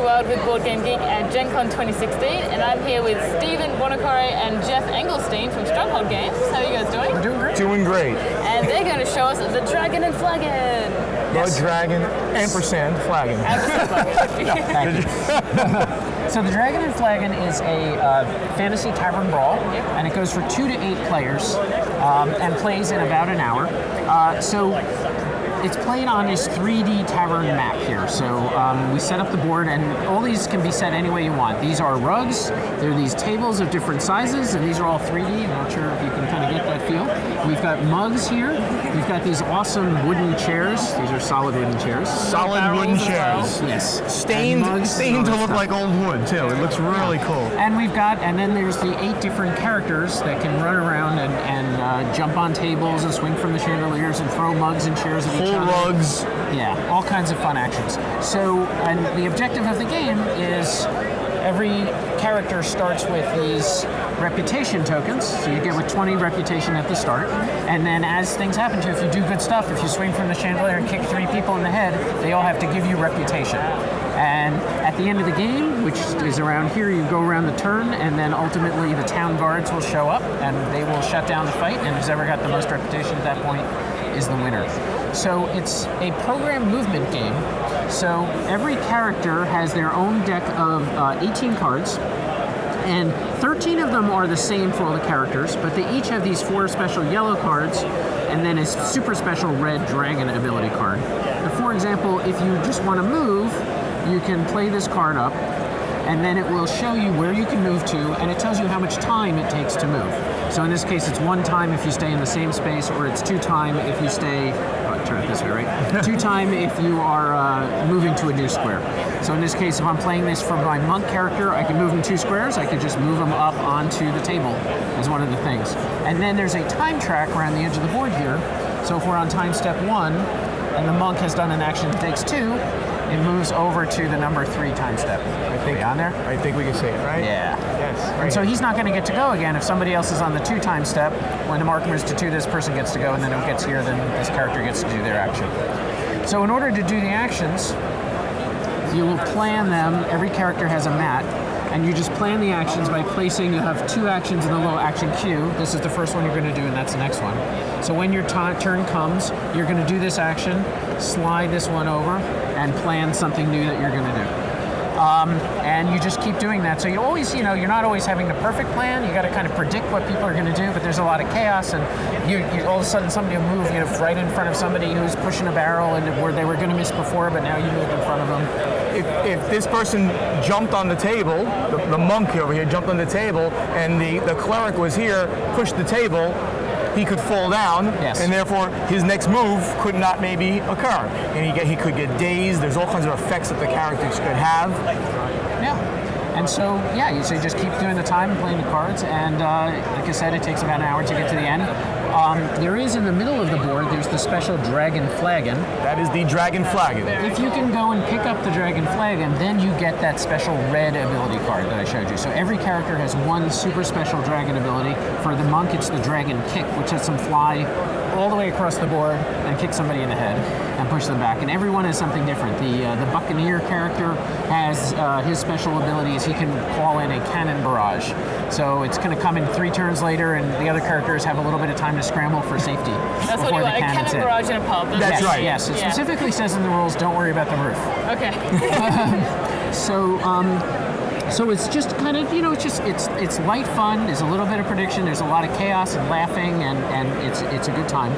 World with BoardGameGeek at Gen Con 2016, and I'm here with Stephen Bonacore and Jeff Engelstein from Stronghold Games. How are you guys doing? We're doing great. Doing great. And they're going to show us the Dragon and Flagon. Yes. Dragon ampersand Flagon. So the Dragon and Flagon is a fantasy tavern brawl, and it goes for 2 to 8 players, and plays in about an hour. So it's played on this 3D tavern map here. So we set up the board, and all these can be set any way you want. These are rugs. There are these tables of different sizes, and these are all 3D. I'm not sure if you can kind of get that feel. We've got mugs here. We've got these awesome wooden chairs. These are solid wooden chairs. Solid wooden chairs. Yes. Stained to look like old wood, too. It looks really cool. And then there's the 8 different characters that can run around and jump on tables and swing from the chandeliers and throw mugs and chairs at each other. Rugs. Yeah, all kinds of fun actions. So, and the objective of the game is every character starts with these reputation tokens. So you get with 20 reputation at the start. And then as things happen to you, if you do good stuff, if you swing from the chandelier and kick 3 people in the head, they all have to give you reputation. And at the end of the game, which is around here, you go around the turn, and then ultimately the town guards will show up, and they will shut down the fight, and who's ever got the most reputation at that point is the winner. So it's a program movement game. So every character has their own deck of 18 cards, and 13 of them are the same for all the characters, but they each have these 4 special yellow cards, and then a super special red dragon ability card. And for example, if you just want to move, you can play this card up, and then it will show you where you can move to, and it tells you how much time it takes to move. So in this case, it's 1 time if you stay in the same space, or it's 2 time if you stay, turn it this way, right? 2 time if you are moving to a new square. So in this case, if I'm playing this for my monk character, I can move them 2 squares, I could just move them up onto the table as one of the things. And then there's a time track around the edge of the board here. So if we're on time step 1, and the monk has done an action that takes 2, it moves over to the number 3 time step. On there? I think we can see it, right? Yeah. Yes. Right And so he's not going to get to go again. If somebody else is on the 2 time step, when the marker moves to 2, this person gets to go, and then it gets here, then this character gets to do their action. So in order to do the actions, you will plan them. Every character has a mat, and you just plan the actions by placing, you have 2 actions in the little action queue. This is the first one you're going to do, and that's the next one. So when your turn comes, you're going to do this action, slide this one over, and plan something new that you're going to do. And you just keep doing that. So you always, you're not always having the perfect plan. You got to kind of predict what people are going to do, but there's a lot of chaos, and you all of a sudden somebody will move, right in front of somebody who's pushing a barrel, and where they were going to miss before, but now you moved in front of them. If this person jumped on the table, the monk over here jumped on the table, and the cleric was here, pushed the table, he could fall down, yes. And therefore his next move could not maybe occur. And he could get dazed. There's all kinds of effects that the characters could have. Yeah. And so, so you just keep doing the time and playing the cards, and like I said, it takes about an hour to get to the end. There is in the middle of the board, there's the special Dragon Flagon. That is the Dragon Flagon. If you can go and pick up the Dragon Flagon, then you get that special red ability card that I showed you. So every character has 1 super special dragon ability. For the monk, it's the Dragon Kick, which lets them fly all the way across the board and kick somebody in the head and push them back. And everyone has something different. The Buccaneer character has his special abilities. He can call in a cannon barrage. So it's going to come in 3 turns later, and the other characters have a little bit of time to scramble for safety. That's what you want, a cannon barrage in a pub. That's right. Yes, it specifically says in the rules, don't worry about the roof. Okay. So it's just kind of, it's light fun. There's a little bit of prediction. There's a lot of chaos and laughing, and it's a good time.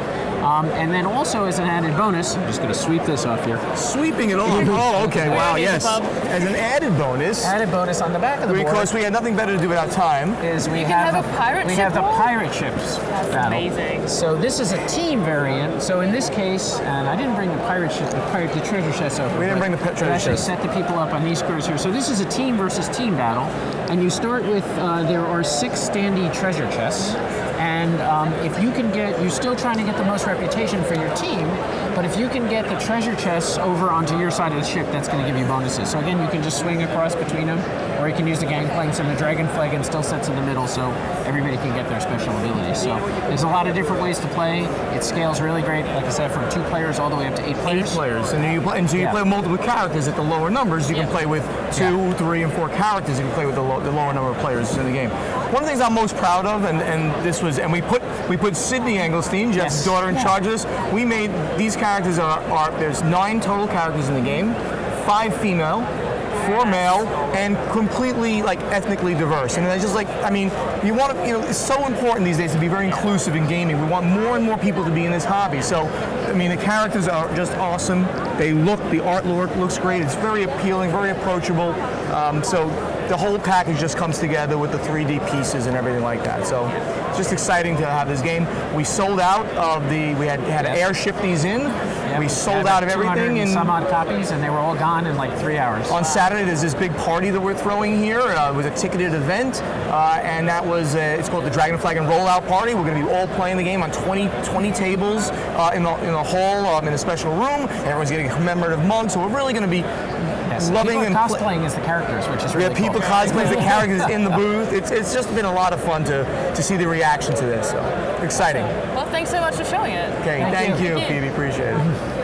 And then also as an added bonus, I'm just going to sweep this off here. Sweeping it off. Oh, okay. Wow, yes. As an added bonus. Added bonus on the back of the board. Because we had nothing better to do with our time. Is we have a pirate ship. We have the pirate ships. That's battle. amazing. So this is a team variant. So in this case, and I didn't bring the pirate ship, the treasure chests over. We didn't bring the treasure chests. I actually set the people up on these squares here. So this is a team versus team battle, and you start with there are 6 standee treasure chests. And if you can you're still trying to get the most reputation for your team, But if you can get the treasure chests over onto your side of the ship, that's going to give you bonuses. So again, you can just swing across between them, or you can use the gangplanks, and the Dragon Flagon still sits in the middle, so everybody can get their special abilities. So there's a lot of different ways to play. It scales really great, like I said, from 2 players all the way up to 8 players. 8 players, and you play with multiple characters at the lower numbers. You can play with 2, 3, and 4 characters. You can play with the lower number of players in the game. One of the things I'm most proud of, and we put Sydney Engelstein, Jeff's daughter, in charge of this. We made these characters there's 9 total characters in the game, 5 female, 4 male, and completely ethnically diverse. And it's just it's so important these days to be very inclusive in gaming. We want more and more people to be in this hobby. So, the characters are just awesome. The art looks great. It's very appealing, very approachable. So the whole package just comes together with the 3D pieces and everything like that. So it's just exciting to have this game. We sold out of we had to airship these in. We sold out of everything in some odd copies, and they were all gone in 3 hours. On Saturday, there's this big party that we're throwing here. It was a ticketed event, and that was it's called the Dragon and Flagon Rollout Party. We're going to be all playing the game on 20 tables in the hall in a special room. Everyone's getting a commemorative mug, so we're really going to be loving and cosplaying as the characters, which is really cool. People cosplaying as the characters in the booth. It's just been a lot of fun to see the reaction to this. So exciting. Well, thanks so much for showing it. Okay, thank you, Phoebe. Appreciate it.